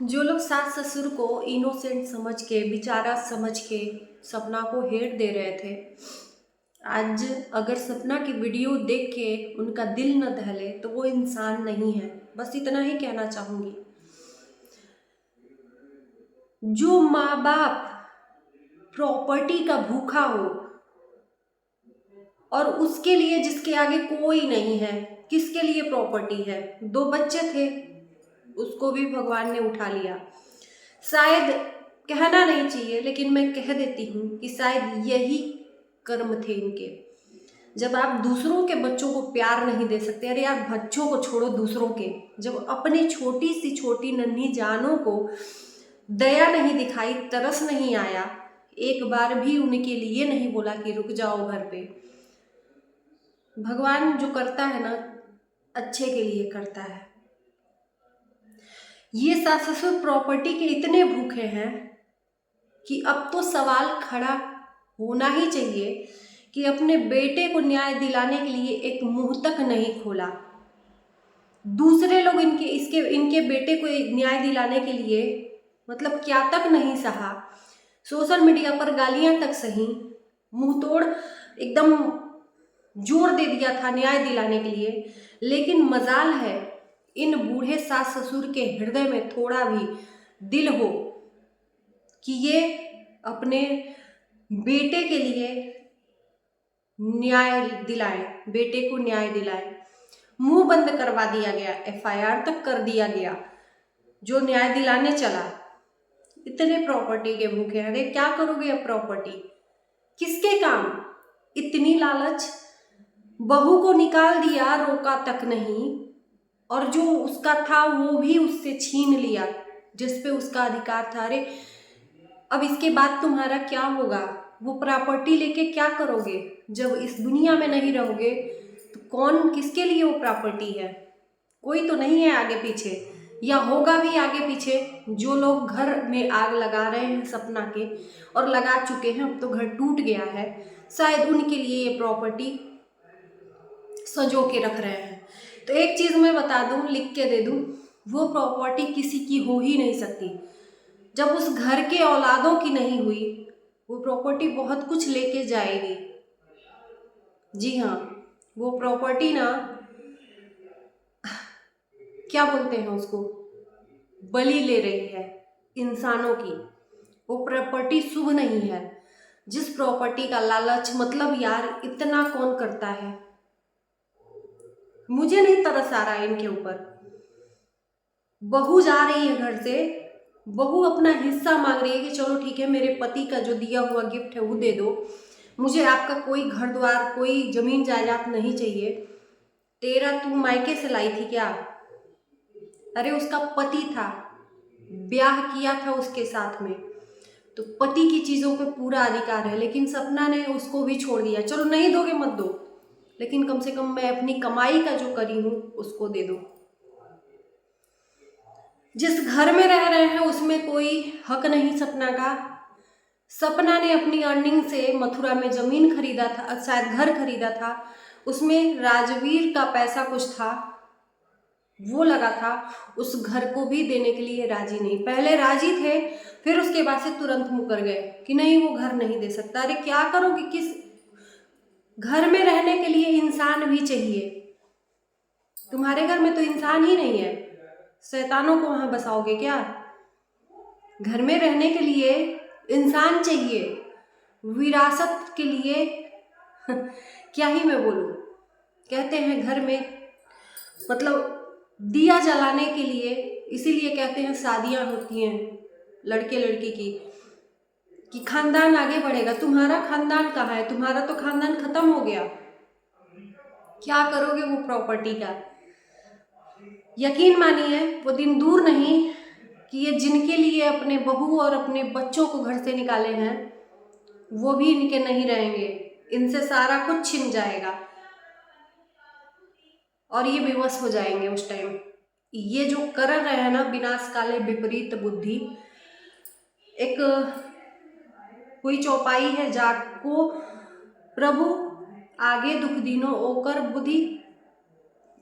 जो लोग सास ससुर को इनोसेंट समझ के बेचारा समझ के सपना को हेट दे रहे थे, आज अगर सपना की वीडियो देख के उनका दिल न दहले तो वो इंसान नहीं है। बस इतना ही कहना चाहूंगी। जो माँ बाप प्रॉपर्टी का भूखा हो और उसके लिए जिसके आगे कोई नहीं है, किसके लिए प्रॉपर्टी है? दो बच्चे थे, उसको भी भगवान ने उठा लिया। शायद कहना नहीं चाहिए लेकिन मैं कह देती हूँ कि शायद यही कर्म थे इनके। जब आप दूसरों के बच्चों को प्यार नहीं दे सकते, अरे यार बच्चों को छोड़ो, दूसरों के, जब अपने छोटी सी छोटी नन्ही जानों को दया नहीं दिखाई, तरस नहीं आया, एक बार भी उनके लिए नहीं बोला कि रुक जाओ घर पे। भगवान जो करता है ना, अच्छे के लिए करता है। ये सास ससुर प्रॉपर्टी के इतने भूखे हैं कि अब तो सवाल खड़ा होना ही चाहिए कि अपने बेटे को न्याय दिलाने के लिए एक मुंह तक नहीं खोला। दूसरे लोग इनके बेटे को न्याय दिलाने के लिए मतलब क्या तक नहीं सहा। सोशल मीडिया पर गालियां तक सही, मुंह तोड़ एकदम जोर दे दिया था न्याय दिलाने के लिए। लेकिन मजाल है इन बूढ़े सास ससुर के हृदय में थोड़ा भी दिल हो कि ये अपने बेटे के लिए न्याय दिलाए, बेटे को न्याय दिलाए। मुंह बंद करवा दिया गया, एफआईआर तक कर दिया गया। जो न्याय दिलाने चला, इतने प्रॉपर्टी के भूखे हैं। अरे क्या करोगे अब प्रॉपर्टी, किसके काम? इतनी लालच, बहू को निकाल दिया, रोका तक नहीं, और जो उसका था वो भी उससे छीन लिया जिस पे उसका अधिकार था। अरे अब इसके बाद तुम्हारा क्या होगा? वो प्रॉपर्टी लेके क्या करोगे? जब इस दुनिया में नहीं रहोगे तो कौन, किसके लिए वो प्रॉपर्टी है? कोई तो नहीं है आगे पीछे, या होगा भी आगे पीछे। जो लोग घर में आग लगा रहे हैं सपना के, और लगा चुके हैं, अब तो घर टूट गया है, शायद उनके लिए ये प्रॉपर्टी संजो के रख रहे हैं। तो एक चीज मैं बता दूं, लिख के दे दूं, वो प्रॉपर्टी किसी की हो ही नहीं सकती। जब उस घर के औलादों की नहीं हुई, वो प्रॉपर्टी बहुत कुछ लेके जाएगी। जी हाँ, वो प्रॉपर्टी ना, क्या बोलते हैं उसको, बलि ले रही है इंसानों की। वो प्रॉपर्टी शुभ नहीं है। जिस प्रॉपर्टी का लालच, मतलब यार इतना कौन करता है? मुझे नहीं तरस आ रहा है इनके ऊपर। बहू जा रही है घर से, बहू अपना हिस्सा मांग रही है कि चलो ठीक है, मेरे पति का जो दिया हुआ गिफ्ट है वो दे दो, मुझे आपका कोई घर द्वार, कोई जमीन जायदाद नहीं चाहिए। तेरा तू मायके से लाई थी क्या? अरे उसका पति था, ब्याह किया था उसके साथ में, तो पति की चीजों पे पूरा अधिकार है। लेकिन सपना ने उसको भी छोड़ दिया। चलो नहीं दोगे मत दो, लेकिन कम से कम मैं अपनी कमाई का जो करी हूं उसको दे दो। जिस घर में रह रहे हैं उसमें कोई हक नहीं सपना का। सपना ने अपनी अर्निंग से मथुरा में जमीन खरीदा था, शायद घर खरीदा था, उसमें राजवीर का पैसा कुछ था, वो लगा था। उस घर को भी देने के लिए राजी नहीं। पहले राजी थे, फिर उसके बाद से तुरंत मुकर गए कि नहीं, वो घर नहीं दे सकता। अरे क्या करोगे? किस घर में रहने के लिए इंसान भी चाहिए। तुम्हारे घर में तो इंसान ही नहीं है, शैतानों को वहां बसाओगे क्या? घर में रहने के लिए इंसान चाहिए, विरासत के लिए क्या ही मैं बोलूं। कहते हैं घर में मतलब दिया जलाने के लिए, इसीलिए कहते हैं शादियां होती हैं लड़के लड़की की, कि खानदान आगे बढ़ेगा। तुम्हारा खानदान कहाँ है? तुम्हारा तो खानदान खत्म हो गया। क्या करोगे वो प्रॉपर्टी का? यकीन मानिए वो दिन दूर नहीं कि ये जिनके लिए अपने बहू और अपने बच्चों को घर से निकाले हैं, वो भी इनके नहीं रहेंगे। इनसे सारा कुछ छिन जाएगा और ये बेबस हो जाएंगे उस टाइम। ये जो कर रहे हैं ना, विनाश काले विपरीत बुद्धि, एक कोई चौपाई है, जाको प्रभु आगे दुख दीनो ओकर बुद्धि,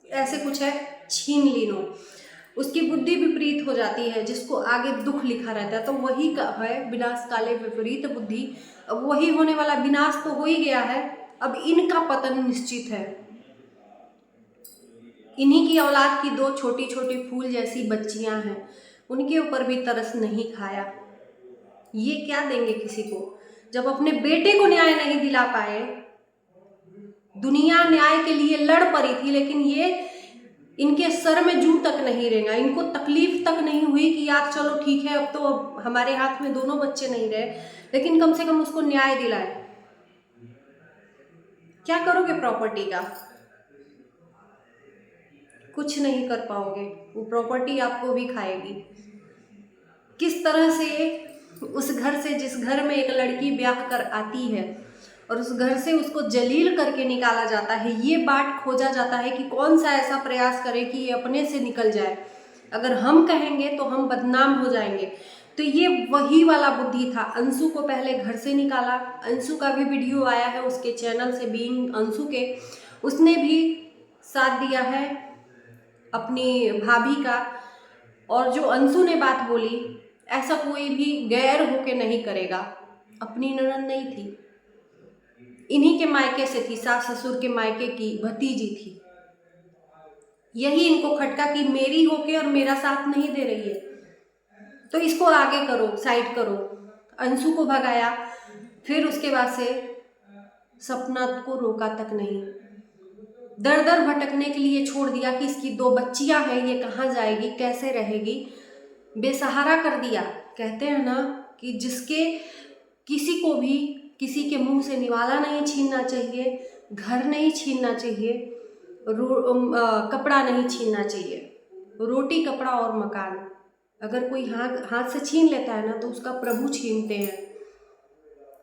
ऐसे कुछ है, छीन लीनो। उसकी बुद्धि विपरीत हो जाती है, जिसको आगे दुख लिखा रहता है। तो वही का है विनाश काले विपरीत बुद्धि। अब वही होने वाला विनाश तो हो ही गया है, अब इनका पतन निश्चित है। इन्हीं की औलाद की 2 छोटी छोटी फूल जैसी बच्चियां हैं, उनके ऊपर भी तरस नहीं खाया। ये क्या देंगे किसी को, जब अपने बेटे को न्याय नहीं दिला पाए। दुनिया न्याय के लिए लड़ पड़ी थी, लेकिन ये इनके सर में जूं तक नहीं रेंगा, इनको तकलीफ तक नहीं हुई कि यार चलो ठीक है, अब तो हमारे हाथ में दोनों बच्चे नहीं रहे, लेकिन कम से कम उसको न्याय दिलाए। क्या करोगे प्रॉपर्टी का? कुछ नहीं कर पाओगे, वो प्रॉपर्टी आपको भी खाएगी। किस तरह से उस घर से, जिस घर में एक लड़की ब्याह कर आती है और उस घर से उसको जलील करके निकाला जाता है, ये बाट खोजा जाता है कि कौन सा ऐसा प्रयास करे कि ये अपने से निकल जाए। अगर हम कहेंगे तो हम बदनाम हो जाएंगे। तो ये वही वाला बुद्धि था। अंशु को पहले घर से निकाला, अंशु का भी वीडियो आया है उसके चैनल से, बीइंग अंशु के, उसने भी साथ दिया है अपनी भाभी का। और जो अंशु ने बात बोली, ऐसा कोई भी गैर होके नहीं करेगा। अपनी ननद नहीं थी, इन्हीं के मायके से थी, सास ससुर के मायके की भतीजी थी। यही इनको खटका कि मेरी होके और मेरा साथ नहीं दे रही है, तो इसको आगे करो, साइड करो। अंशु को भगाया, फिर उसके बाद से सपना को रोका तक नहीं, दर दर भटकने के लिए छोड़ दिया कि इसकी 2 बच्चियां हैं, ये कहाँ जाएगी, कैसे रहेगी, बेसहारा कर दिया। कहते हैं ना कि जिसके किसी को भी किसी के मुंह से निवाला नहीं छीनना चाहिए, घर नहीं छीनना चाहिए, कपड़ा नहीं छीनना चाहिए। रोटी, कपड़ा और मकान अगर कोई हाथ से छीन लेता है ना, तो उसका प्रभु छीनते हैं।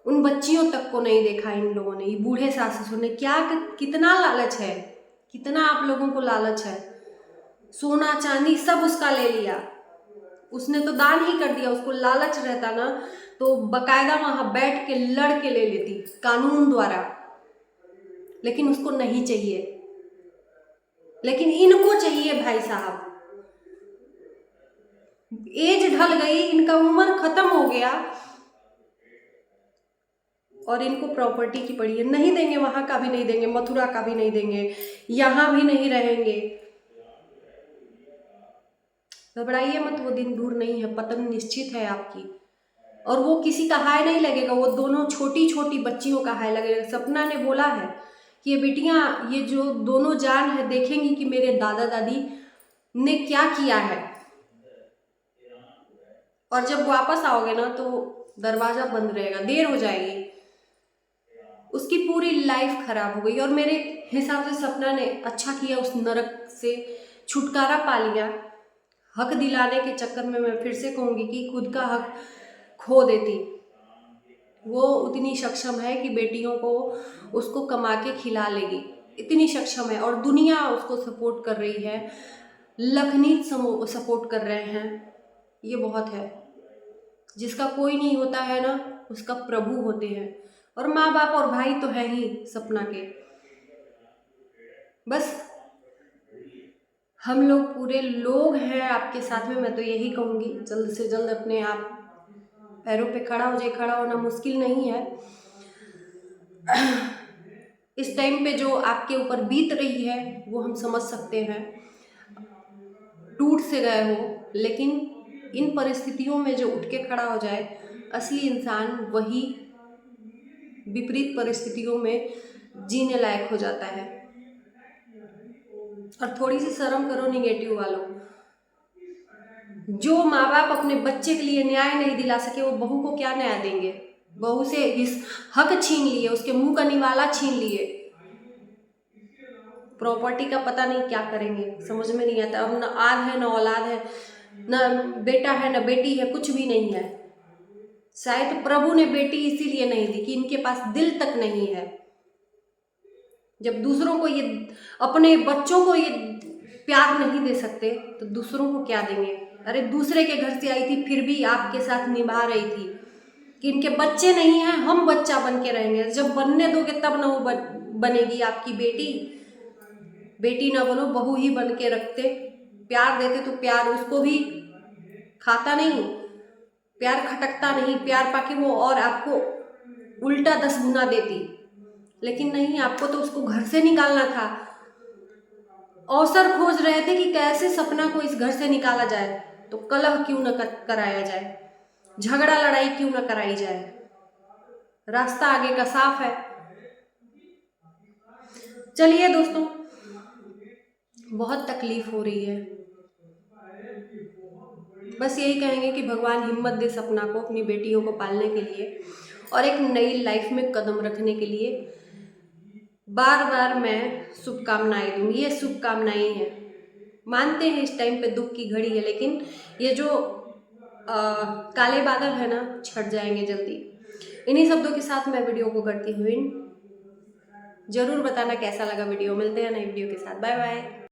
उन बच्चियों तक को नहीं देखा इन लोगों ने, ये बूढ़े सास ससुर ने। क्या कितना लालच है, कितना आप लोगों को लालच है। सोना चांदी सब उसका ले लिया, उसने तो दान ही कर दिया। उसको लालच रहता ना तो बकायदा वहां बैठ के लड़ के ले लेती कानून द्वारा, लेकिन उसको नहीं चाहिए। लेकिन इनको चाहिए भाई साहब। एज ढल गई, इनका उम्र खत्म हो गया और इनको प्रॉपर्टी की पड़ी है। नहीं देंगे, वहां का भी नहीं देंगे, मथुरा का भी नहीं देंगे, यहां भी नहीं रहेंगे। घबराइए मत, वो दिन दूर नहीं है, पतन निश्चित है आपकी। और वो किसी का हाय नहीं लगेगा, वो दोनों छोटी छोटी बच्चियों का हाय लगेगा। सपना ने बोला है कि ये बेटियां, ये जो दोनों जान है, देखेंगी कि मेरे दादा दादी ने क्या किया है। और जब वापस आओगे ना तो दरवाजा बंद रहेगा, देर हो जाएगी। उसकी पूरी लाइफ खराब हो गई। और मेरे हिसाब से सपना ने अच्छा किया, उस नरक से छुटकारा पा लिया। हक दिलाने के चक्कर में मैं फिर से कहूँगी कि खुद का हक खो देती। वो उतनी सक्षम है कि बेटियों को उसको कमा के खिला लेगी, इतनी सक्षम है। और दुनिया उसको सपोर्ट कर रही है, लखनीत सपोर्ट कर रहे हैं। ये बहुत है। जिसका कोई नहीं होता है ना, उसका प्रभु होते हैं। और माँ बाप और भाई तो है ही सपना के। बस हम लोग पूरे लोग हैं आपके साथ में। मैं तो यही कहूँगी जल्द से जल्द अपने आप पैरों पे खड़ा हो जाए। खड़ा होना मुश्किल नहीं है। इस टाइम पे जो आपके ऊपर बीत रही है वो हम समझ सकते हैं, टूट से गए हो, लेकिन इन परिस्थितियों में जो उठ के खड़ा हो जाए, असली इंसान वही विपरीत परिस्थितियों में जीने लायक हो जाता है। और थोड़ी सी शर्म करो निगेटिव वालों। जो माँ बाप अपने बच्चे के लिए न्याय नहीं दिला सके, वो बहू को क्या न्याय देंगे। बहू से इस हक छीन लिए, उसके मुंह का निवाला छीन लिए, प्रॉपर्टी का पता नहीं क्या करेंगे, समझ में नहीं आता। अब न आद है, न औलाद है, न बेटा है, न बेटी है, कुछ भी नहीं है। शायद प्रभु ने बेटी इसीलिए नहीं दी कि इनके पास दिल तक नहीं है। जब दूसरों को ये, अपने बच्चों को ये प्यार नहीं दे सकते तो दूसरों को क्या देंगे। अरे दूसरे के घर से आई थी, फिर भी आपके साथ निभा रही थी कि इनके बच्चे नहीं हैं, हम बच्चा बन के रहेंगे। जब बनने दोगे तब ना वो बनेगी आपकी बेटी। बेटी ना बनो, बहू ही बन के रखते प्यार देते तो प्यार उसको भी खाता नहीं, प्यार खटकता नहीं, प्यार पाके वो और आपको उल्टा 10 गुना देती। लेकिन नहीं, आपको तो उसको घर से निकालना था। अवसर खोज रहे थे कि कैसे सपना को इस घर से निकाला जाए, तो कलह क्यों न कराया जाए, झगड़ा लड़ाई क्यों न कराई जाए। रास्ता आगे का साफ है। चलिए दोस्तों, बहुत तकलीफ हो रही है, बस यही कहेंगे कि भगवान हिम्मत दे सपना को अपनी बेटियों को पालने के लिए और एक नई लाइफ में कदम रखने के लिए। बार बार मैं शुभकामनाएं दूंगी, ये शुभकामनाएं हैं। मानते हैं इस टाइम पे दुख की घड़ी है, लेकिन ये जो काले बादल है ना, छट जाएंगे जल्दी। इन्हीं शब्दों के साथ मैं वीडियो को करती हूँ। जरूर बताना कैसा लगा वीडियो। मिलते हैं नई वीडियो के साथ। Bye bye.